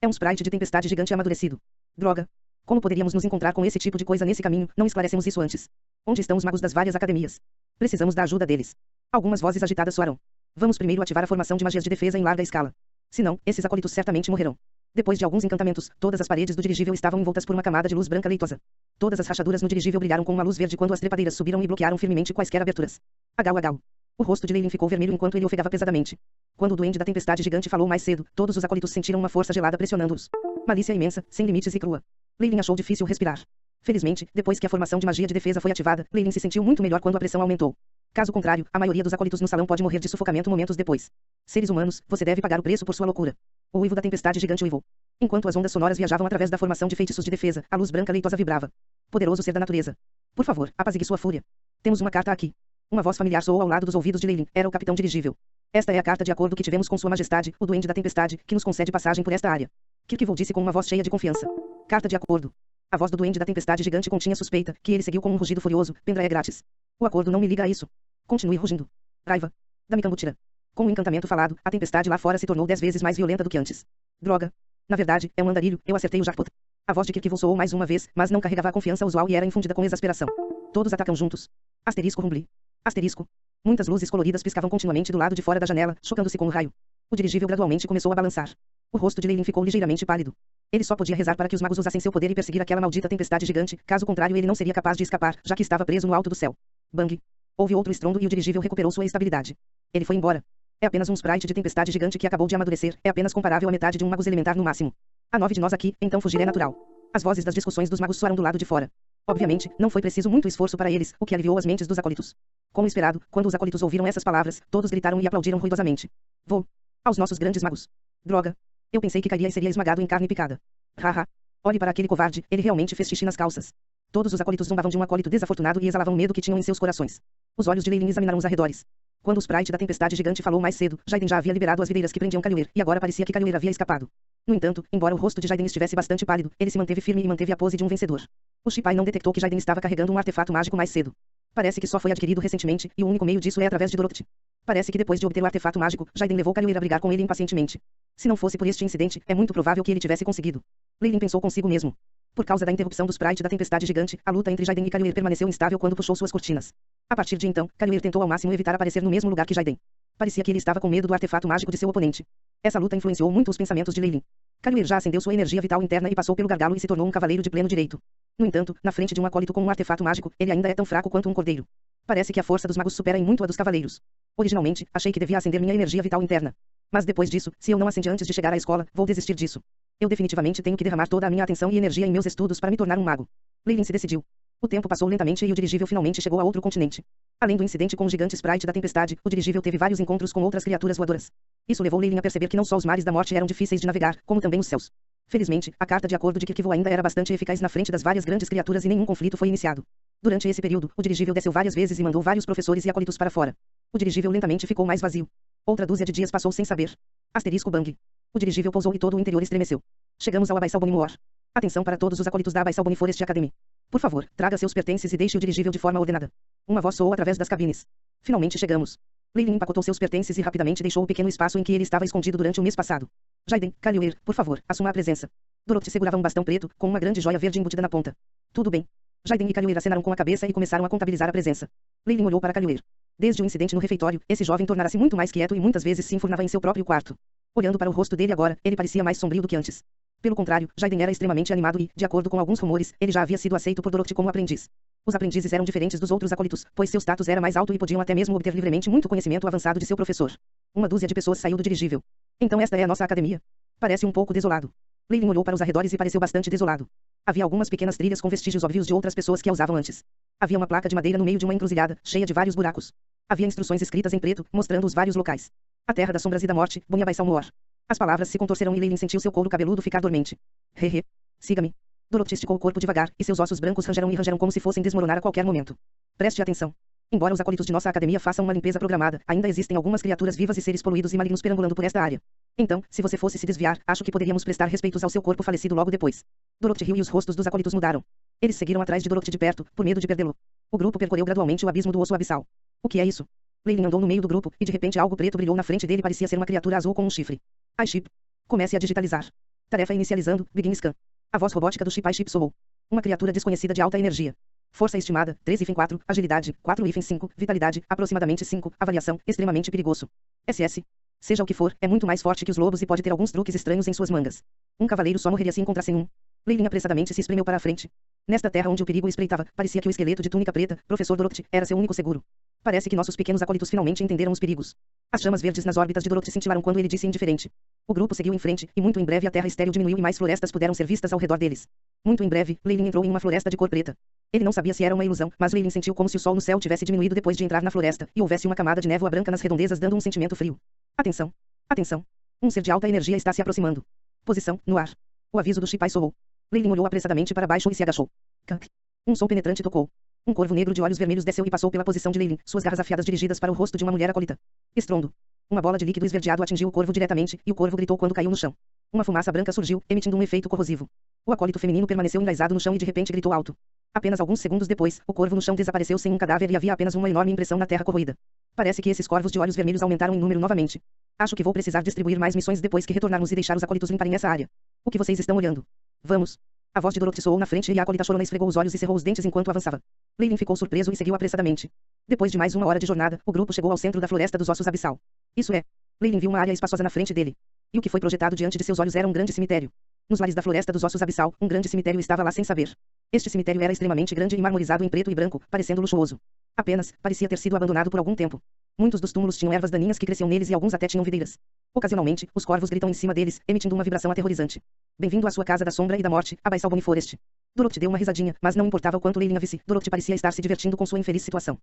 É um sprite de tempestade gigante amadurecido. Droga. Como poderíamos nos encontrar com esse tipo de coisa nesse caminho? Não esclarecemos isso antes. Onde estão os magos das várias academias? Precisamos da ajuda deles. Algumas vozes agitadas soaram. Vamos primeiro ativar a formação de magias de defesa em larga escala. Senão, esses acólitos certamente morrerão. Depois de alguns encantamentos, todas as paredes do dirigível estavam envoltas por uma camada de luz branca leitosa. Todas as rachaduras no dirigível brilharam com uma luz verde quando as trepadeiras subiram e bloquearam firmemente quaisquer aberturas. Agal, agal. O rosto de Leylin ficou vermelho enquanto ele ofegava pesadamente. Quando o duende da tempestade gigante falou mais cedo, todos os acólitos sentiram uma força gelada pressionando-os. Malícia imensa, sem limites e crua. Leylin achou difícil respirar. Felizmente, depois que a formação de magia de defesa foi ativada, Leylin se sentiu muito melhor quando a pressão aumentou. Caso contrário, a maioria dos acólitos no salão pode morrer de sufocamento momentos depois. Seres humanos, você deve pagar o preço por sua loucura. O uivo da tempestade gigante uivou. Enquanto as ondas sonoras viajavam através da formação de feitiços de defesa, a luz branca leitosa vibrava. Poderoso ser da natureza. Por favor, apazigue sua fúria. Temos uma carta aqui. Uma voz familiar soou ao lado dos ouvidos de Leylin. Era o capitão dirigível. Esta é a carta de acordo que tivemos com sua majestade, o duende da tempestade, que nos concede passagem por esta área. Kirkvold disse com uma voz cheia de confiança. Carta de acordo. A voz do duende da tempestade gigante continha suspeita, que ele seguiu com um rugido furioso. Pendra é grátis. O acordo não me liga a isso. Continue rugindo. Raiva. Dame Cambutira. Com o encantamento falado, a tempestade lá fora se tornou 10 vezes mais violenta do que antes. Droga. Na verdade, é um andarilho, eu acertei o jackpot. A voz de Kirkvold soou mais uma vez, mas não carregava a confiança usual e era infundida com exasperação. Todos atacam juntos. Asterisco rumbli. Asterisco. Muitas luzes coloridas piscavam continuamente do lado de fora da janela, chocando-se com o raio. O dirigível gradualmente começou a balançar. O rosto de Leylin ficou ligeiramente pálido. Ele só podia rezar para que os magos usassem seu poder e perseguir aquela maldita tempestade gigante, caso contrário ele não seria capaz de escapar, já que estava preso no alto do céu. Bang. Houve outro estrondo e o dirigível recuperou sua estabilidade. Ele foi embora. É apenas um sprite de tempestade gigante que acabou de amadurecer, é apenas comparável à metade de um magos elementar no máximo. A 9 de nós aqui, então fugir é natural. As vozes das discussões dos magos soaram do lado de fora. Obviamente, não foi preciso muito esforço para eles, o que aliviou as mentes dos acólitos. Como esperado, quando os acólitos ouviram essas palavras, todos gritaram e aplaudiram ruidosamente. Vou. Aos nossos grandes magos. Droga. Eu pensei que cairia e seria esmagado em carne picada. Haha. Olhe para aquele covarde, ele realmente fez xixi nas calças. Todos os acólitos zombavam de um acólito desafortunado e exalavam o medo que tinham em seus corações. Os olhos de Leylin examinaram os arredores. Quando o sprite da tempestade gigante falou mais cedo, Jaiden já havia liberado as videiras que prendiam Kaluer, e agora parecia que Kaluer havia escapado. No entanto, embora o rosto de Jaiden estivesse bastante pálido, ele se manteve firme e manteve a pose de um vencedor. O Shipai não detectou que Jaiden estava carregando um artefato mágico mais cedo. Parece que só foi adquirido recentemente, e o único meio disso é através de Dorothy. Parece que depois de obter o artefato mágico, Jaiden levou Kaluer a brigar com ele impacientemente. Se não fosse por este incidente, é muito provável que ele tivesse conseguido. Leylin pensou consigo mesmo. Por causa da interrupção do sprite da tempestade gigante, a luta entre Jaiden e Kaluer permaneceu instável quando puxou suas cortinas. A partir de então, Kaluer tentou ao máximo evitar aparecer no mesmo lugar que Jaiden. Parecia que ele estava com medo do artefato mágico de seu oponente. Essa luta influenciou muito os pensamentos de Leylin. Kaluer já acendeu sua energia vital interna e passou pelo gargalo e se tornou um cavaleiro de pleno direito. No entanto, na frente de um acólito com um artefato mágico, ele ainda é tão fraco quanto um cordeiro. Parece que a força dos magos supera em muito a dos cavaleiros. Originalmente, achei que devia acender minha energia vital interna. Mas depois disso, se eu não acendi antes de chegar à escola, vou desistir disso. Eu definitivamente tenho que derramar toda a minha atenção e energia em meus estudos para me tornar um mago. Leylin se decidiu. O tempo passou lentamente e o dirigível finalmente chegou a outro continente. Além do incidente com o gigante sprite da tempestade, o dirigível teve vários encontros com outras criaturas voadoras. Isso levou Leylin a perceber que não só os mares da morte eram difíceis de navegar, como também os céus. Felizmente, a carta de acordo de Kirkvold ainda era bastante eficaz na frente das várias grandes criaturas e nenhum conflito foi iniciado. Durante esse período, o dirigível desceu várias vezes e mandou vários professores e acólitos para fora. O dirigível lentamente ficou mais vazio. Outra dúzia de dias passou sem saber. Asterisco bang. O dirigível pousou e todo o interior estremeceu. Chegamos ao Abaissal Bonimoor. Atenção para todos os acólitos da Abaissal Boni Forest Academy. Por favor, traga seus pertences e deixe o dirigível de forma ordenada. Uma voz soou através das cabines. Finalmente chegamos. Leylin empacotou seus pertences e rapidamente deixou o pequeno espaço em que ele estava escondido durante o mês passado. Jaiden, Kaluer, por favor, assuma a presença. Dorothy segurava um bastão preto, com uma grande joia verde embutida na ponta. Tudo bem. Jaiden e Kaluer acenaram com a cabeça e começaram a contabilizar a presença. Leylin olhou para Kaluer. Desde o incidente no refeitório, esse jovem tornara-se muito mais quieto e muitas vezes se enfurnava em seu próprio quarto. Olhando para o rosto dele agora, ele parecia mais sombrio do que antes. Pelo contrário, Jaiden era extremamente animado e, de acordo com alguns rumores, ele já havia sido aceito por Dorothy como aprendiz. Os aprendizes eram diferentes dos outros acólitos, pois seu status era mais alto e podiam até mesmo obter livremente muito conhecimento avançado de seu professor. Uma dúzia de pessoas saiu do dirigível. Então esta é a nossa academia. Parece um pouco desolado. Leylin olhou para os arredores e pareceu bastante desolado. Havia algumas pequenas trilhas com vestígios óbvios de outras pessoas que a usavam antes. Havia uma placa de madeira no meio de uma encruzilhada, cheia de vários buracos. Havia instruções escritas em preto, mostrando os vários locais. A terra das sombras e da morte, Boni Abaissal Moor. As palavras se contorceram e Leylin sentiu seu couro cabeludo ficar dormente. Hehe. Siga-me. Dorothy esticou o corpo devagar, e seus ossos brancos rangeram como se fossem desmoronar a qualquer momento. Preste atenção. Embora os acólitos de nossa academia façam uma limpeza programada, ainda existem algumas criaturas vivas e seres poluídos e malignos perambulando por esta área. Então, se você fosse se desviar, acho que poderíamos prestar respeitos ao seu corpo falecido logo depois. Dorothy riu e os rostos dos acólitos mudaram. Eles seguiram atrás de Dorothy de perto, por medo de perdê-lo. O grupo percorreu gradualmente o abismo do osso abissal. O que é isso? Leylin andou no meio do grupo, e de repente algo preto brilhou na frente dele e parecia ser uma criatura azul com um chifre. Aiship. Comece a digitalizar. Tarefa inicializando, begin scan. A voz robótica do Chip soou. Uma criatura desconhecida de alta energia. Força estimada, 3,4, agilidade, 4,5, vitalidade, aproximadamente 5, avaliação, extremamente perigoso. SS. Seja o que for, é muito mais forte que os lobos e pode ter alguns truques estranhos em suas mangas. Um cavaleiro só morreria se encontrassem um. Leilin apressadamente se espremeu para a frente. Nesta terra onde o perigo espreitava, parecia que o esqueleto de túnica preta, Professor Dorothy, era seu único seguro. Parece que nossos pequenos acólitos finalmente entenderam os perigos. As chamas verdes nas órbitas de Dorothy cintilaram quando ele disse indiferente. O grupo seguiu em frente, e muito em breve a terra estéril diminuiu e mais florestas puderam ser vistas ao redor deles. Muito em breve, Leilin entrou em uma floresta de cor preta. Ele não sabia se era uma ilusão, mas Leilin sentiu como se o sol no céu tivesse diminuído depois de entrar na floresta, e houvesse uma camada de névoa branca nas redondezas dando um sentimento frio. Atenção! Atenção! Um ser de alta energia está se aproximando. Posição, no ar. O aviso do Chip soou. Leilin olhou apressadamente para baixo e se agachou. Cank. Um som penetrante tocou. Um corvo negro de olhos vermelhos desceu e passou pela posição de Leilin, suas garras afiadas dirigidas para o rosto de uma mulher acólita. Estrondo. Uma bola de líquido esverdeado atingiu o corvo diretamente, e o corvo gritou quando caiu no chão. Uma fumaça branca surgiu, emitindo um efeito corrosivo. O acólito feminino permaneceu enraizado no chão e de repente gritou alto. Apenas alguns segundos depois, o corvo no chão desapareceu sem um cadáver e havia apenas uma enorme impressão na terra corroída. Parece que esses corvos de olhos vermelhos aumentaram em número novamente. Acho que vou precisar distribuir mais missões depois que retornarmos e deixar os acólitos limparem essa área. O que vocês estão olhando? Vamos. A voz de Dorothy soou na frente e a acólita chorona esfregou os olhos e cerrou os dentes enquanto avançava. Leilin ficou surpreso e seguiu apressadamente. Depois de mais uma hora de jornada, o grupo chegou ao centro da floresta dos ossos abissal. Isso é. Leilin viu uma área espaçosa na frente dele. E o que foi projetado diante de seus olhos era um grande cemitério. Nos lares da floresta dos ossos abissal, um grande cemitério estava lá sem saber. Este cemitério era extremamente grande e marmorizado em preto e branco, parecendo luxuoso. Apenas, parecia ter sido abandonado por algum tempo. Muitos dos túmulos tinham ervas daninhas que cresciam neles e alguns até tinham videiras. Ocasionalmente, os corvos gritam em cima deles, emitindo uma vibração aterrorizante. Bem-vindo à sua casa da sombra e da morte, Abyssal Bone Forest. Dorothy deu uma risadinha, mas não importava o quanto Leilin a visse, Dorothy parecia estar se divertindo com sua infeliz situação.